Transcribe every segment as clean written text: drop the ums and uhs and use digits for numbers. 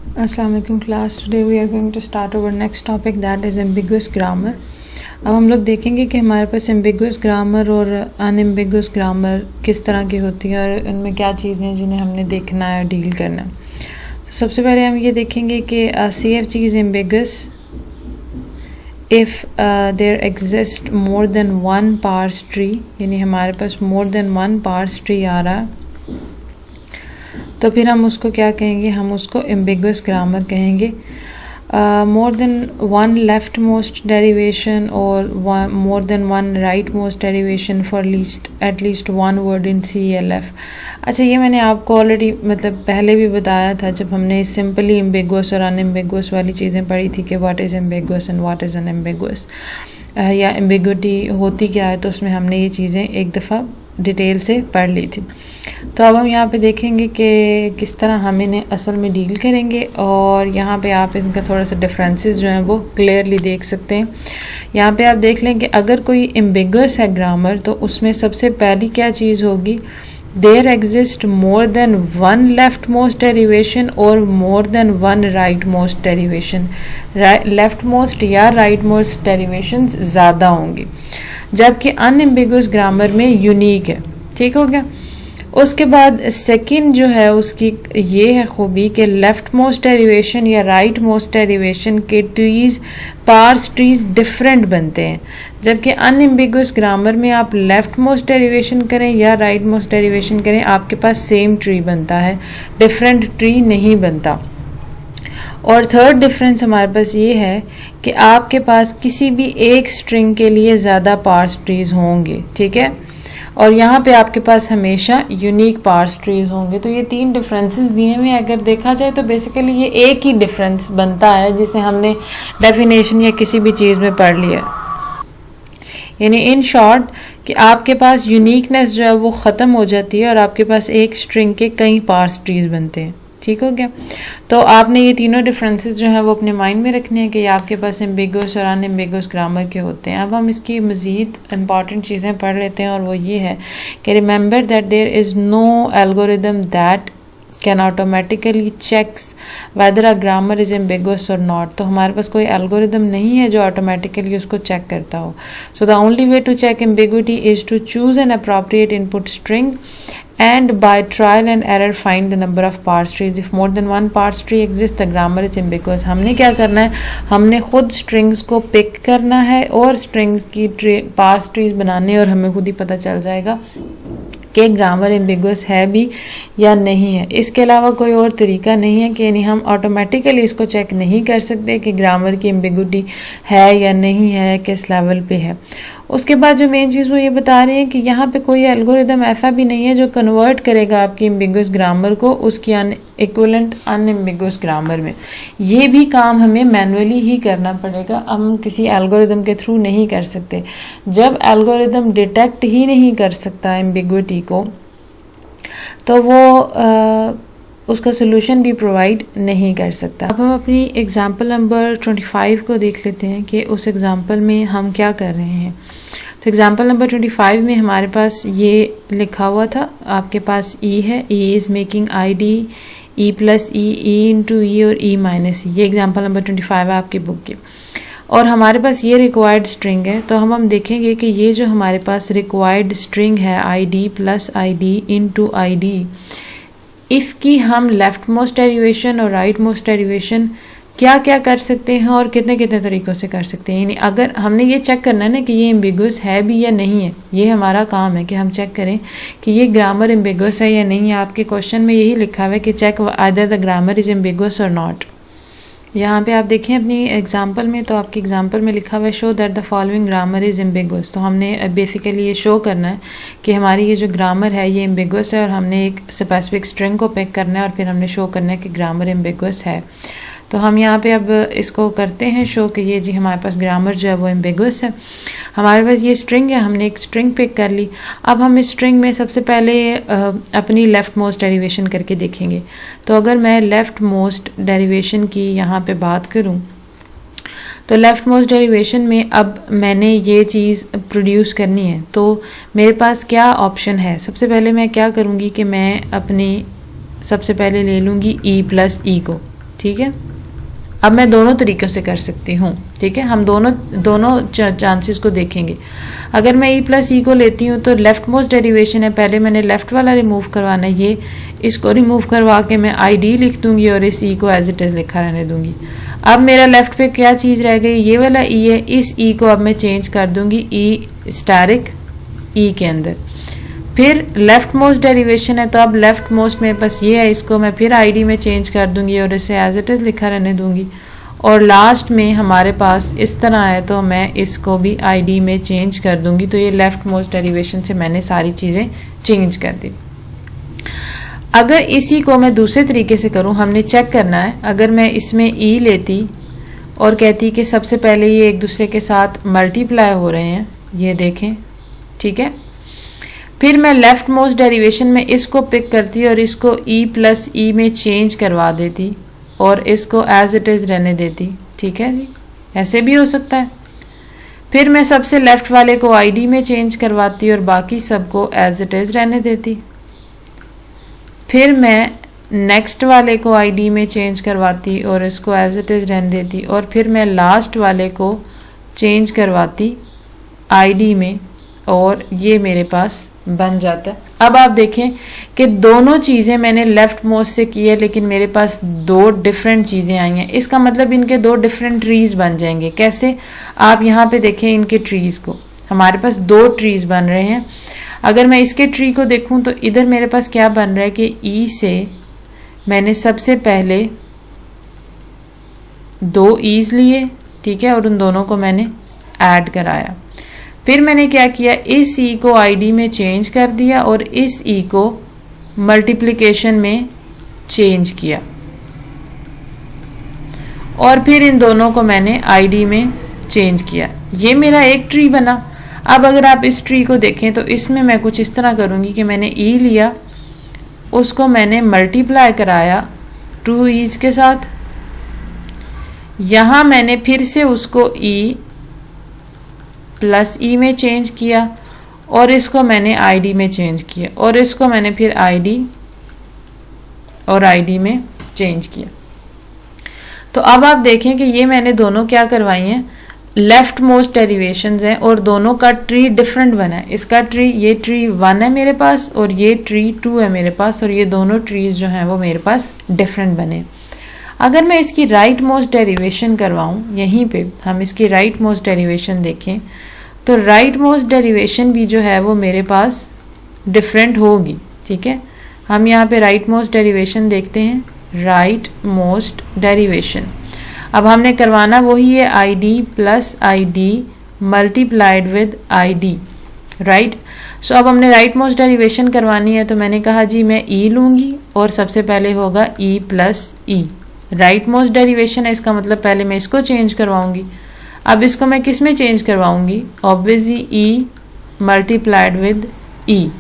Assalamu alaikum class. Today we are going to start our next topic, that is ambiguous grammar. अब हम लोग देखेंगे कि हमारे पास ambiguous grammar और unambiguous grammar किस तरह की होती है और उनमें क्या चीज़ें हैं जिन्हें हमने देखना है और डील करना है। तो सबसे पहले हम ये देखेंगे कि CFG is ambiguous if there exists more than one parse tree, यानी हमारे पास more than one parse tree आ रहा है तो फिर हम उसको क्या कहेंगे, हम उसको एम्बिगुअस ग्रामर कहेंगे। More than one left most derivation और more than one right most derivation for at least one word in CLF। अच्छा, ये मैंने आपको ऑलरेडी मतलब पहले भी बताया था जब हमने सिंपली एम्बिगुअस और अनएम्बिगुअस वाली चीज़ें पढ़ी थी कि what is ambiguous and what is unambiguous, या एम्बिगुइटी होती क्या है। तो उसमें हमने ये चीज़ें एक दफ़ा डिटेल से पढ़ ली थी। तो अब हम यहाँ पे देखेंगे कि किस तरह हम इन्हें असल में डील करेंगे और यहाँ पे आप इनका थोड़ा सा डिफरेंसेस जो हैं वो क्लियरली देख सकते हैं। यहाँ पे आप देख लें कि अगर कोई एम्बिगुअस है ग्रामर तो उसमें सबसे पहली क्या चीज़ होगी, there exist more than one left most derivation और more than one right most derivation. Left most या राइट मोस्ट डेरिवेशन ज़्यादा होंगी, जबकि अनएम्बिगुअस ग्रामर में यूनिक है। ठीक हो गया। उसके बाद सेकंड जो है उसकी ये है खूबी कि लेफ्ट मोस्ट डेरिवेशन या राइट मोस्ट डेरिवेशन के ट्रीज पार्स ट्रीज डिफरेंट बनते हैं, जबकि अनएम्बिगुअस ग्रामर में आप लेफ्ट मोस्ट डेरिवेशन करें या राइट मोस्ट डेरिवेशन करें आपके पास सेम ट्री बनता है, डिफरेंट ट्री नहीं बनता। और थर्ड डिफरेंस हमारे पास ये है कि आपके पास किसी भी एक स्ट्रिंग के लिए ज़्यादा पार्स ट्रीज होंगे। ठीक है, और यहाँ पे आपके पास हमेशा यूनिक पार्स ट्रीज होंगे। तो ये तीन डिफरेंसेस दिए हुए अगर देखा जाए तो बेसिकली ये एक ही डिफरेंस बनता है जिसे हमने डेफिनेशन या किसी भी चीज़ में पढ़ लिया। यानी इन शॉर्ट कि आपके पास यूनिकनेस जो है वो ख़त्म हो जाती है और आपके पास एक स्ट्रिंग के कई पार्स ट्रीज बनते हैं। ठीक हो गया। तो आपने ये तीनों डिफरेंसेस जो हैं वो अपने माइंड में रखने हैं कि आपके पास एम्बिगुअस और अनएम्बिगुअस ग्रामर के होते हैं। अब हम इसकी मज़ीद इंपॉर्टेंट चीज़ें पढ़ लेते हैं और वो ये है कि remember that there is no algorithm that can automatically checks whether a grammar is ambiguous और नॉट। तो हमारे पास कोई एल्गोरिदम नहीं है जो ऑटोमेटिकली उसको चेक करता हो। So the only way to check ambiguity is to choose an appropriate input string and by trial and error find the number of parse trees. If more than one parse tree exists the grammar is ambiguous. हमने क्या करना है, हमने खुद strings को pick करना है और strings की parse trees बनाने और हमें खुद ही पता चल जाएगा कि ग्रामर एम्बिगुअस है भी या नहीं है। इसके अलावा कोई और तरीका नहीं है कि यानी हम ऑटोमेटिकली इसको चेक नहीं कर सकते कि ग्रामर की एम्बिगुइटी है या नहीं है, किस लेवल पे है। उसके बाद जो मेन चीज़ वो ये बता रहे हैं कि यहाँ पे कोई एल्गोरिदम ऐसा भी नहीं है जो कन्वर्ट करेगा आपकी एम्बिगुअस ग्रामर को उसकी इक्विवेलेंट अनएम्बिगुअस ग्रामर में। ये भी काम हमें मैनुअली ही करना पड़ेगा, हम किसी एल्गोरिदम के थ्रू नहीं कर सकते। जब एल्गोरिदम डिटेक्ट ही नहीं कर सकता एम्बिगुइटी को तो वो उसका सोल्यूशन भी प्रोवाइड नहीं कर सकता। अब हम अपनी एग्जांपल नंबर 25 को देख लेते हैं कि उस एग्जांपल में हम क्या कर रहे हैं। तो एग्जांपल नंबर 25 में हमारे पास ये लिखा हुआ था, आपके पास ई है, E is making ID E plus E into E और E माइनस ई। ये एग्जांपल नंबर 25 है आपकी बुक की और हमारे पास ये रिक्वायर्ड स्ट्रिंग है। तो हम देखेंगे कि ये जो हमारे पास रिक्वायर्ड स्ट्रिंग है ID plus ID into ID, इसकी हम लेफ्ट मोस्ट डेरिवेशन और राइट मोस्ट डेरिवेशन क्या क्या कर सकते हैं और कितने कितने तरीक़ों से कर सकते हैं। यानी अगर हमने ये चेक करना है ना कि ये एम्बिगुअस है भी या नहीं है, ये हमारा काम है कि हम चेक करें कि ये ग्रामर एम्बिगुअस है या नहीं है। आपके क्वेश्चन में यही लिखा हुआ है कि check either the grammar is ambiguous और नॉट। यहाँ पे आप देखें अपनी एग्जांपल में, तो आपकी एग्जांपल में लिखा हुआ है show that the following grammar is ambiguous. तो हमने बेसिकली ये शो करना है कि हमारी ये जो ग्रामर है ये एम्बिगुअस है और हमने एक स्पेसिफिक स्ट्रिंग को पिक करना है और फिर हमने शो करना है कि ग्रामर एम्बिगुअस है। तो हम यहाँ पे अब इसको करते हैं शो कि ये जी हमारे पास ग्रामर जो है वो एम्बिगुअस है। हमारे पास ये स्ट्रिंग है, हमने एक स्ट्रिंग पिक कर ली। अब हम इस स्ट्रिंग में सबसे पहले अपनी लेफ़्ट मोस्ट डेरिवेशन करके देखेंगे। तो अगर मैं लेफ़्ट मोस्ट डेरिवेशन की यहाँ पे बात करूँ तो लेफ़्ट मोस्ट डेरिवेशन में अब मैंने ये चीज़ प्रोड्यूस करनी है। तो मेरे पास क्या ऑप्शन है, सबसे पहले मैं क्या करूँगी कि मैं अपनी सबसे पहले ले लूँगी ई प्लस ई को। ठीक है। अब मैं दोनों तरीक़ों से कर सकती हूँ, ठीक है। हम दोनों चांसेस को देखेंगे। अगर मैं ई प्लस ई को लेती हूँ तो लेफ्ट मोस्ट डेरिवेशन है, पहले मैंने लेफ्ट वाला रिमूव करवाना है, ये इसको रिमूव करवा के मैं आई डी लिख दूंगी और इस ई को एज इट इज़ लिखा रहने दूंगी। अब मेरा लेफ्ट पे क्या चीज़ रह गई, ये वाला ई है, इस ई को अब मैं चेंज कर दूंगी ई स्टैरिक ई के अंदर। फिर लेफ्ट मोस्ट डेरिवेशन है, तो अब लेफ्ट मोस्ट मेरे पास ये है, इसको मैं फिर आईडी में चेंज कर दूंगी और इसे एज इट इज़ लिखा रहने दूंगी। और लास्ट में हमारे पास इस तरह है, तो मैं इसको भी आईडी में चेंज कर दूंगी। तो ये लेफ्ट मोस्ट डेरिवेशन से मैंने सारी चीज़ें चेंज कर दी। अगर इसी को मैं दूसरे तरीके से करूं, हमने चेक करना है, अगर मैं इसमें ई लेती और कहती कि सबसे पहले ये एक दूसरे के साथ मल्टीप्लाई हो रहे हैं, ये देखें, ठीक है। फिर मैं लेफ्ट मोस्ट डेरिवेशन में इसको पिक करती और इसको ई प्लस ई में चेंज करवा देती और इसको एज इट इज़ रहने देती, ठीक है जी, ऐसे भी हो सकता है। फिर मैं सबसे लेफ्ट वाले को आईडी में चेंज करवाती और बाकी सबको एज इट इज़ रहने देती। फिर मैं नेक्स्ट वाले को आईडी में चेंज करवाती और इसको एज इट इज़ रहने देती और फिर मैं लास्ट वाले को चेंज करवाती आईडी में और ये मेरे पास बन जाता है। अब आप देखें कि दोनों चीज़ें मैंने लेफ्ट मोस्ट से की है, लेकिन मेरे पास दो डिफरेंट चीज़ें आई हैं। इसका मतलब इनके दो डिफरेंट ट्रीज़ बन जाएंगे। कैसे, आप यहाँ पे देखें इनके ट्रीज़ को, हमारे पास दो ट्रीज़ बन रहे हैं। अगर मैं इसके ट्री को देखूं तो इधर मेरे पास क्या बन रहा है कि ई से मैंने सबसे पहले दो ईज लिए, ठीक है, और उन दोनों को मैंने ऐड कराया। फिर मैंने क्या किया, इस ई को आईडी में चेंज कर दिया और इस ई को मल्टीप्लिकेशन में चेंज किया और फिर इन दोनों को मैंने आईडी में चेंज किया। ये मेरा एक ट्री बना। अब अगर आप इस ट्री को देखें तो इसमें मैं कुछ इस तरह करूँगी कि मैंने ई लिया, उसको मैंने मल्टीप्लाई कराया 2 ईज के साथ, यहाँ मैंने फिर से उसको ई प्लस ई में चेंज किया और इसको मैंने आईडी में चेंज किया और इसको मैंने फिर आईडी और आईडी में चेंज किया। तो अब आप देखें कि ये मैंने दोनों क्या करवाई हैं, लेफ्ट मोस्ट डेरिवेशंस हैं और दोनों का ट्री डिफरेंट बना है। इसका ट्री, ये ट्री 1 है मेरे पास और ये ट्री 2 है मेरे पास और ये दोनों ट्रीज जो हैं वो मेरे पास डिफरेंट बने। अगर मैं इसकी राइट मोस्ट डेरिवेशन करवाऊँ, यहीं पे हम इसकी राइट मोस्ट डेरिवेशन देखें तो राइट मोस्ट डेरिवेशन भी जो है वो मेरे पास डिफरेंट होगी, ठीक है। हम यहाँ पे राइट मोस्ट डेरिवेशन देखते हैं, राइट मोस्ट डेरिवेशन। अब हमने करवाना वही है ID plus ID multiplied with ID, right. So अब हमने राइट मोस्ट डेरिवेशन करवानी है, तो मैंने कहा जी मैं ई लूँगी और सबसे पहले होगा ई प्लस ई। राइट मोस्ट डेरिवेशन है, इसका मतलब पहले मैं इसको चेंज करवाऊंगी। अब इसको मैं किस में चेंज करवाऊंगी, obviously E multiplied with E.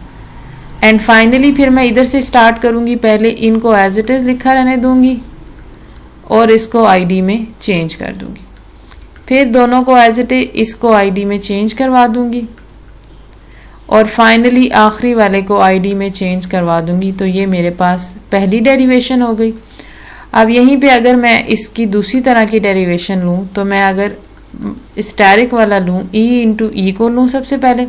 And finally फिर मैं इधर से स्टार्ट करूंगी, पहले इनको एज इट इज़ लिखा रहने दूंगी और इसको आईडी में चेंज कर दूंगी। फिर दोनों को एज इट इज इसको आईडी में चेंज करवा दूंगी और फाइनली आखिरी वाले को आईडी में चेंज करवा दूंगी। तो ये मेरे पास पहली डेरिवेशन हो गई। अब यहीं पे अगर मैं इसकी दूसरी तरह की डेरिवेशन लूँ, तो मैं अगर स्टैरिक वाला लूँ, ई इंटू ई को लूँ, सबसे पहले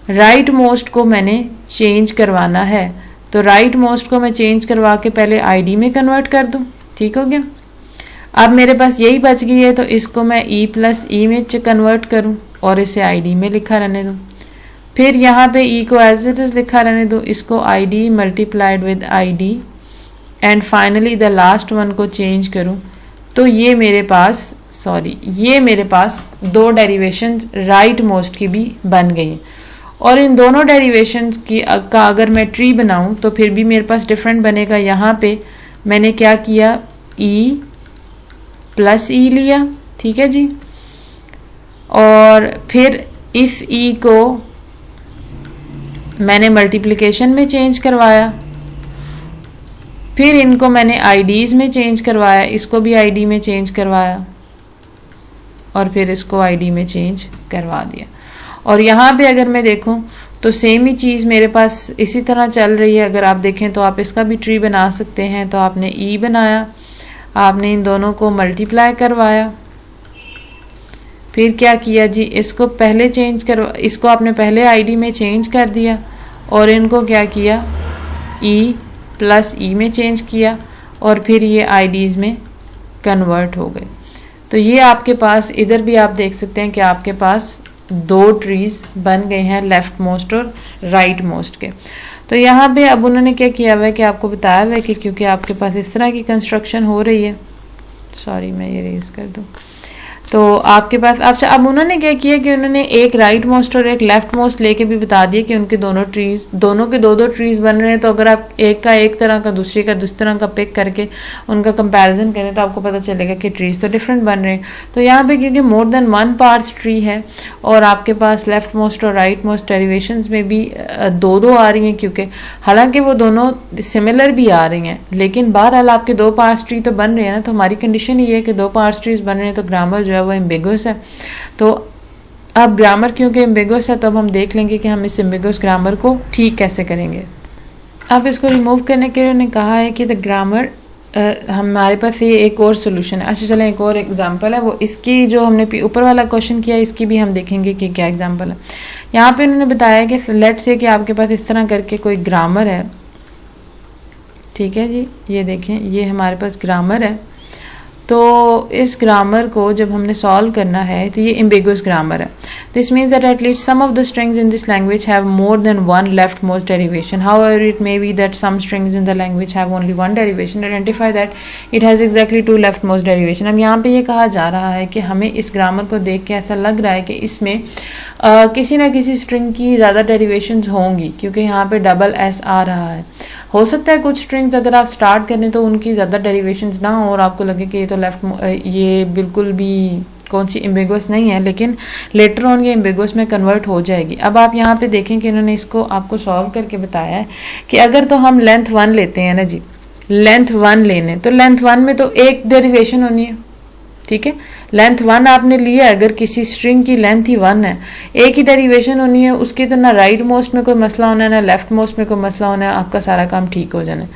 राइट मोस्ट को मैंने चेंज करवाना है, तो राइट मोस्ट को मैं चेंज करवा के पहले आईडी में कन्वर्ट कर दूँ, ठीक हो गया। अब मेरे पास यही बच गई है, तो इसको मैं ई प्लस ई में कन्वर्ट करूँ और इसे आईडी में लिखा रहने दूँ। फिर यहाँ पे ई को एज इट इज़ लिखा रहने दूँ, इसको ID multiplied with ID and finally the last one को चेंज करूं, तो ये मेरे पास दो डेरिवेशंस राइट मोस्ट की भी बन गई हैं। और इन दोनों डेरिवेशंस की का अगर मैं ट्री बनाऊं तो फिर भी मेरे पास डिफरेंट बनेगा। यहाँ पे मैंने क्या किया, ई प्लस ई लिया, ठीक है जी, और फिर इस ई को मैंने मल्टीप्लिकेशन में चेंज करवाया, फिर इनको मैंने आईडीज में चेंज करवाया, इसको भी आईडी में चेंज करवाया और फिर इसको आईडी में चेंज करवा दिया। और यहाँ पे अगर मैं देखूँ तो सेम ही चीज़ मेरे पास इसी तरह चल रही है। अगर आप देखें तो आप इसका भी ट्री बना सकते हैं। तो आपने ई बनाया, आपने इन दोनों को मल्टीप्लाई करवाया, फिर क्या किया जी, इसको पहले चेंज करवा, इसको आपने पहले आईडी में चेंज कर दिया और इनको क्या किया, ई प्लस ई में चेंज किया और फिर ये आईडीज़ में कन्वर्ट हो गए। तो ये आपके पास इधर भी आप देख सकते हैं कि आपके पास दो ट्रीज़ बन गए हैं, लेफ्ट मोस्ट और राइट मोस्ट के। तो यहाँ पे अब उन्होंने क्या किया हुआ है कि आपको बताया हुआ है कि क्योंकि आपके पास इस तरह की कंस्ट्रक्शन हो रही है, सॉरी मैं ये रेज कर दूँ, तो आपके पास अच्छा अब उन्होंने क्या किया कि उन्होंने एक राइट मोस्ट और एक लेफ्ट मोस्ट लेके भी बता दिया कि उनके दोनों के दो ट्रीज बन रहे हैं। तो अगर आप एक का एक तरह का दूसरे का दूसरी तरह का पिक करके उनका कंपैरिजन करें तो आपको पता चलेगा कि ट्रीज तो डिफरेंट बन रहे हैं। तो यहाँ पे क्योंकि मोर देन वन पार्ट्स ट्री है और आपके पास लेफ्ट मोस्ट और राइट मोस्ट डेरिवेशंस में भी दो आ रही हैं, क्योंकि हालांकि वो दोनों सिमिलर भी आ रही हैं लेकिन बहरहाल आपके दो पार्ट्स ट्री तो बन रहे हैं ना। तो हमारी कंडीशन ये है कि दो पार्ट्स ट्रीज बन रहे हैं तो ग्रामर जो है वो एम्बिगुअस है। तो अब ग्रामर क्योंकि एम्बिगुअस है तो अब हम देख लेंगे कि हम इस एम्बिगुअस ग्रामर को ठीक कैसे करेंगे। अब इसको रिमूव करने के लिए उन्होंने कहा है कि द ग्रामर हमारे पास ये एक और सोल्यूशन है। अच्छा चलें, एक और एग्जांपल है, वो इसकी जो हमने ऊपर वाला क्वेश्चन किया इसकी भी हम देखेंगे कि क्या एग्जांपल है। यहाँ पे उन्होंने बताया कि लेट्स से कि आपके पास इस तरह करके कोई ग्रामर है, ठीक है जी, ये देखें ये हमारे पास ग्रामर है। तो इस ग्रामर को जब हमने सॉल्व करना है तो ये एम्बिगुअस ग्रामर है। This means that at least some of the strings in this language have more than one left most derivation, however it may be that some strings in the language have only one derivation, identify that it has exactly two left most derivation. अब यहाँ पे ये कहा जा रहा है कि हमें इस ग्रामर को देख के ऐसा लग रहा है कि इसमें किसी ना किसी स्ट्रिंग की ज़्यादा डेरिवेशंस होंगी, क्योंकि यहाँ पे डबल एस आ रहा है। हो सकता है कुछ स्ट्रिंग्स अगर आप स्टार्ट करें तो उनकी ज़्यादा डेरिवेशंस ना हो और आपको लगे कि ये तो ये बिल्कुल भी कौन सी एम्बिगुअस नहीं है, लेकिन लेटर ऑन ये एम्बिगुअस में कन्वर्ट हो जाएगी। अब आप यहाँ पे देखें कि इन्होंने इसको आपको सॉल्व करके बताया है कि अगर तो हम लेंथ 1 लेते हैं ना जी, लेंथ 1 लेने तो लेंथ 1 में तो एक डेरिवेशन होनी है, ठीक है। लेंथ 1 आपने लिया, अगर किसी स्ट्रिंग की लेंथ ही 1 है, एक ही डेरिवेशन होनी है उसकी, तो ना राइट मोस्ट में कोई मसला होना है ना लेफ्ट मोस्ट में कोई मसला होना है, आपका सारा काम ठीक हो जाना है।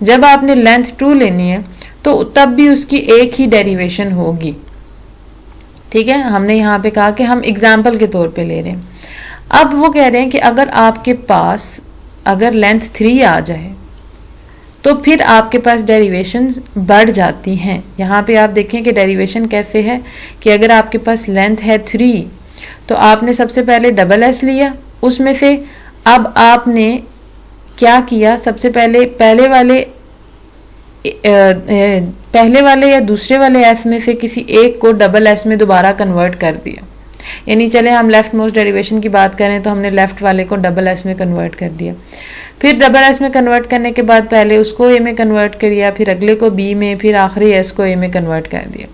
जब आपने लेंथ 2 लेनी है तो तब भी उसकी एक ही डेरिवेशन होगी, ठीक है। हमने यहाँ पे कहा कि हम एग्जाम्पल के तौर पे ले रहे हैं। अब वो कह रहे हैं कि अगर आपके पास अगर लेंथ 3 आ जाए तो फिर आपके पास डेरिवेशंस बढ़ जाती हैं। यहाँ पे आप देखें कि डेरिवेशन कैसे है कि अगर आपके पास लेंथ है 3 तो आपने सबसे पहले डबल एस लिया उसमें से, अब आपने क्या किया, सबसे पहले पहले वाले या दूसरे वाले एस में से किसी एक को डबल एस में दोबारा कन्वर्ट कर दिया। यानी चले हम लेफ्ट मोस्ट डेरिवेशन की बात करें तो हमने लेफ्ट वाले को डबल एस में कन्वर्ट कर दिया, फिर डबल एस में कन्वर्ट करने के बाद पहले उसको ए में कन्वर्ट किया, फिर अगले को बी में, फिर आखिरी एस को ए में कन्वर्ट कर दिया।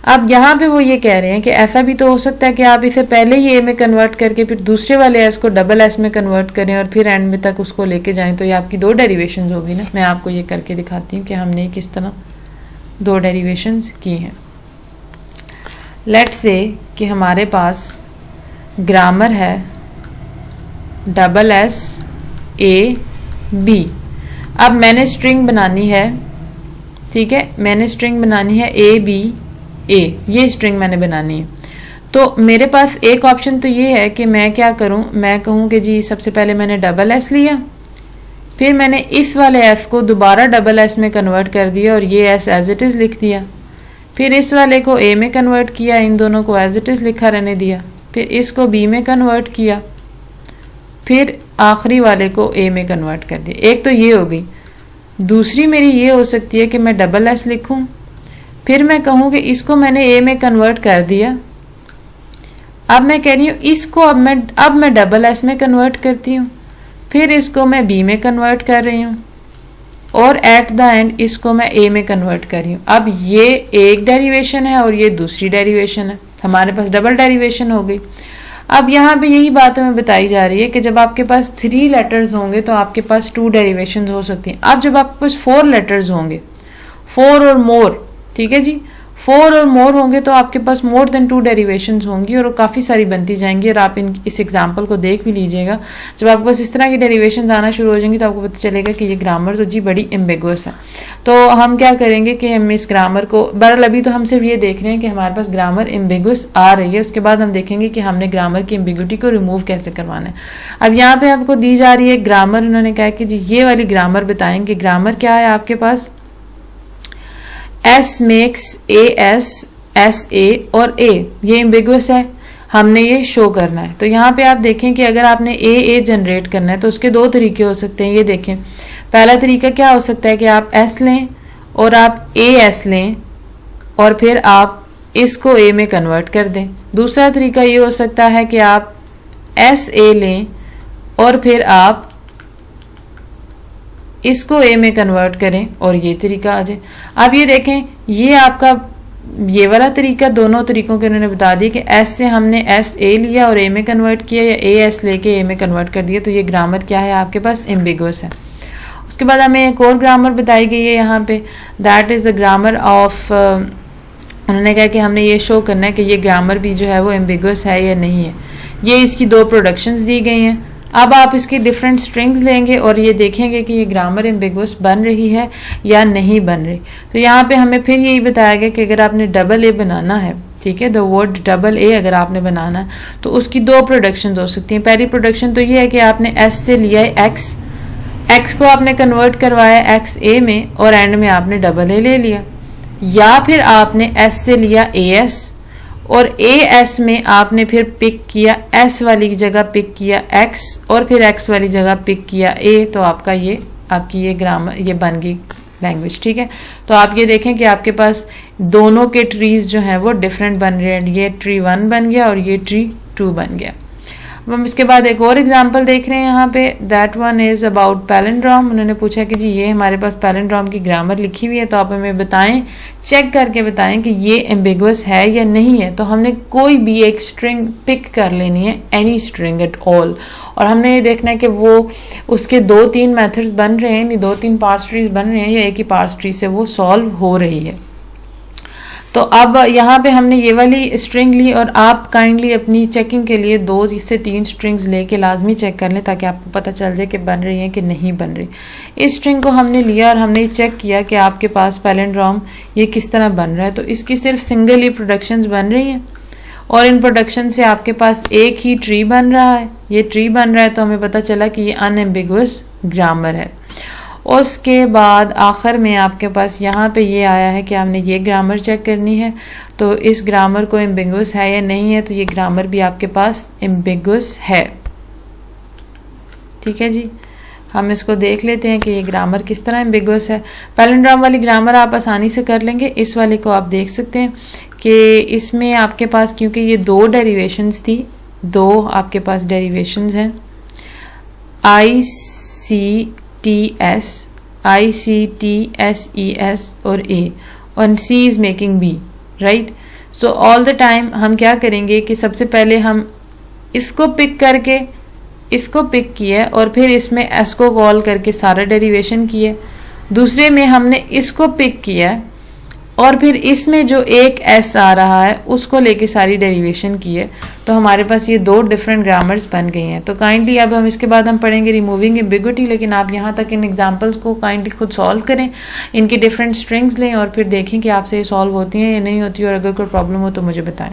अब यहाँ पे वो ये कह रहे हैं कि ऐसा भी तो हो सकता है कि आप इसे पहले ही ए में कन्वर्ट करके फिर दूसरे वाले एस को डबल एस में कन्वर्ट करें और फिर एंड में तक उसको लेके जाएं, तो ये आपकी दो डेरिवेशंस होगी ना। मैं आपको ये करके दिखाती हूँ कि हमने किस तरह दो डेरिवेशंस की हैं। लेट्स से कि हमारे पास ग्रामर है डबल एस ए बी। अब मैंने स्ट्रिंग बनानी है, ठीक है, मैंने स्ट्रिंग बनानी है ए बी ए, ये स्ट्रिंग मैंने बनानी है। तो मेरे पास एक ऑप्शन तो ये है कि मैं क्या करूं, मैं कहूं कि जी सबसे पहले मैंने डबल एस लिया, फिर मैंने इस वाले एस को दोबारा डबल एस में कन्वर्ट कर दिया और ये एस एज इट इज़ लिख दिया, फिर इस वाले को ए में कन्वर्ट किया, इन दोनों को एज इट इज़ लिखा रहने दिया, फिर इसको बी में कन्वर्ट किया, फिर आखिरी वाले को ए में कन्वर्ट कर दिया। एक तो ये हो गई। दूसरी मेरी ये हो सकती है कि मैं डबल एस लिखूं, फिर मैं कहूं कि इसको मैंने ए में कन्वर्ट कर दिया, अब मैं कह रही हूँ इसको अब मैं डबल एस में कन्वर्ट करती हूँ, फिर इसको मैं बी में कन्वर्ट कर रही हूँ और एट द एंड इसको मैं ए में कन्वर्ट कर रही हूँ। अब ये एक डेरिवेशन है और ये दूसरी डेरिवेशन है, हमारे पास डबल डेरिवेशन हो गई। अब यहाँ पे यही बात हमें बताई जा रही है कि जब आपके पास 3 लेटर्स होंगे तो आपके पास 2 डेरिवेशंस हो सकती हैं। अब जब आपके पास 4 लेटर्स होंगे, 4 और मोर, ठीक है जी, 4 और मोर होंगे तो आपके पास मोर देन 2 डेरिवेशंस होंगी और काफ़ी सारी बनती जाएंगी। और आप इस एग्जाम्पल को देख भी लीजिएगा, जब आपके पास इस तरह की डेरिवेशंस आना शुरू हो जाएंगी तो आपको पता चलेगा कि ये ग्रामर तो जी बड़ी एम्बिगुअस है। तो हम क्या करेंगे कि हम इस ग्रामर को, बहरहाल अभी तो हम सिर्फ ये देख रहे हैं कि हमारे पास ग्रामर एम्बिगुअस आ रही है, उसके बाद हम देखेंगे कि हमने ग्रामर की एम्बिग्युइटी को रिमूव कैसे करवाना है। अब यहाँ पे आपको दी जा रही है ग्रामर, उन्होंने कहा कि जी ये वाली ग्रामर बताएंगे। ग्रामर क्या है आपके पास, S मेक्स AS SA और A, ये एम्बिगुअस है, हमने ये शो करना है। तो यहाँ पे आप देखें कि अगर आपने A जनरेट करना है तो उसके 2 तरीके हो सकते हैं। ये देखें, पहला तरीका क्या हो सकता है कि आप S लें और आप AS लें और फिर आप इसको A में कन्वर्ट कर दें। दूसरा तरीका ये हो सकता है कि आप SA लें और फिर आप इसको A में कन्वर्ट करें और ये तरीका आ जाए। अब ये देखें, ये आपका ये वाला तरीका, दोनों तरीकों के उन्होंने बता दिया कि S से हमने SA लिया और A में कन्वर्ट किया या AS लेके A में कन्वर्ट कर दिया, तो ये ग्रामर क्या है आपके पास, एम्बिगुअस है। उसके बाद हमें एक और ग्रामर बताई गई है यहाँ पे, that is the grammar of, उन्होंने कहा कि हमने ये शो करना है कि ये ग्रामर भी जो है वो एम्बिगुअस है या नहीं है। ये इसकी 2 प्रोडक्शंस दी गई हैं। अब आप इसकी डिफरेंट स्ट्रिंग्स लेंगे और ये देखेंगे कि ये ग्रामर एम्बिगुअस बन रही है या नहीं बन रही। तो यहाँ पे हमें फिर यही बताया गया कि अगर आपने डबल A बनाना है, ठीक है, द वर्ड डबल A अगर आपने बनाना है तो उसकी 2 प्रोडक्शन हो सकती हैं। पहली प्रोडक्शन तो ये है कि आपने S से लिया है X को आपने कन्वर्ट करवाया XA में और एंड में आपने डबल A ले लिया, या फिर आपने S से लिया AS और AS में आपने फिर पिक किया S वाली जगह पिक किया X और फिर X वाली जगह पिक किया A, तो आपकी ये ग्रामर ये बन गई लैंग्वेज, ठीक है। तो आप ये देखें कि आपके पास दोनों के ट्रीज जो हैं वो डिफरेंट बन रहे हैं, ये ट्री 1 बन गया और ये ट्री 2 बन गया। अब हम इसके बाद एक और एग्जांपल देख रहे हैं यहाँ पे, that one is about palindrome. उन्होंने पूछा कि जी ये हमारे पास पैलिंड्रोम की ग्रामर लिखी हुई है, तो आप हमें बताएं, चेक करके बताएं कि ये एम्बिगुअस है या नहीं है। तो हमने कोई भी एक स्ट्रिंग पिक कर लेनी है, एनी स्ट्रिंग एट ऑल, और हमने ये देखना है कि वो उसके 2-3 मेथड्स बन रहे हैं, यानी 2-3 पार्स ट्रीज बन रहे हैं या एक ही पार्स ट्री से वो सॉल्व हो रही है। तो अब यहाँ पे हमने ये वाली स्ट्रिंग ली और आप काइंडली अपनी चेकिंग के लिए 2 से 3 स्ट्रिंग्स लेके लाजमी चेक कर लें ताकि आपको पता चल जाए कि बन रही है कि नहीं बन रही। इस स्ट्रिंग को हमने लिया और हमने चेक किया कि आपके पास पैलिंड्रोम ये किस तरह बन रहा है। तो इसकी सिर्फ सिंगल ही प्रोडक्शंस बन रही हैं और इन प्रोडक्शन से आपके पास एक ही ट्री बन रहा है, ये ट्री बन रहा है, तो हमें पता चला कि ये अनएम्बिगुअस ग्रामर है। उसके बाद आखिर में आपके पास यहाँ पे ये आया है कि हमने ये ग्रामर चेक करनी है, तो इस ग्रामर को एम्बिगुअस है या नहीं है, तो ये ग्रामर भी आपके पास एम्बिगुअस है। ठीक है जी, हम इसको देख लेते हैं कि ये ग्रामर किस तरह एम्बिगुअस है। पैलिंड्रोम वाली ग्रामर आप आसानी से कर लेंगे, इस वाले को आप देख सकते हैं कि इसमें आपके पास क्योंकि ये 2 डेरिवेशंस थी, 2 आपके पास डेरिवेशंस हैं, ICTS और A और C is making B, right. So all the time हम क्या करेंगे कि सबसे पहले हम इसको पिक करके इसको पिक किया और फिर इसमें S को कॉल करके सारा डेरिवेशन किया, दूसरे में हमने इसको पिक किया और फिर इसमें जो एक S आ रहा है उसको लेके सारी डेरिवेशन की है, तो हमारे पास ये 2 डिफरेंट ग्रामर्स बन गई हैं। तो काइंडली अब हम इसके बाद हम पढ़ेंगे रिमूविंग एम्बिग्युइटी, लेकिन आप यहाँ तक इन एग्जांपल्स को काइंडली खुद सॉल्व करें, इनकी डिफरेंट स्ट्रिंग्स लें और फिर देखें कि आपसे ये सॉल्व होती हैं या नहीं होती, और अगर कोई प्रॉब्लम हो तो मुझे बताएं।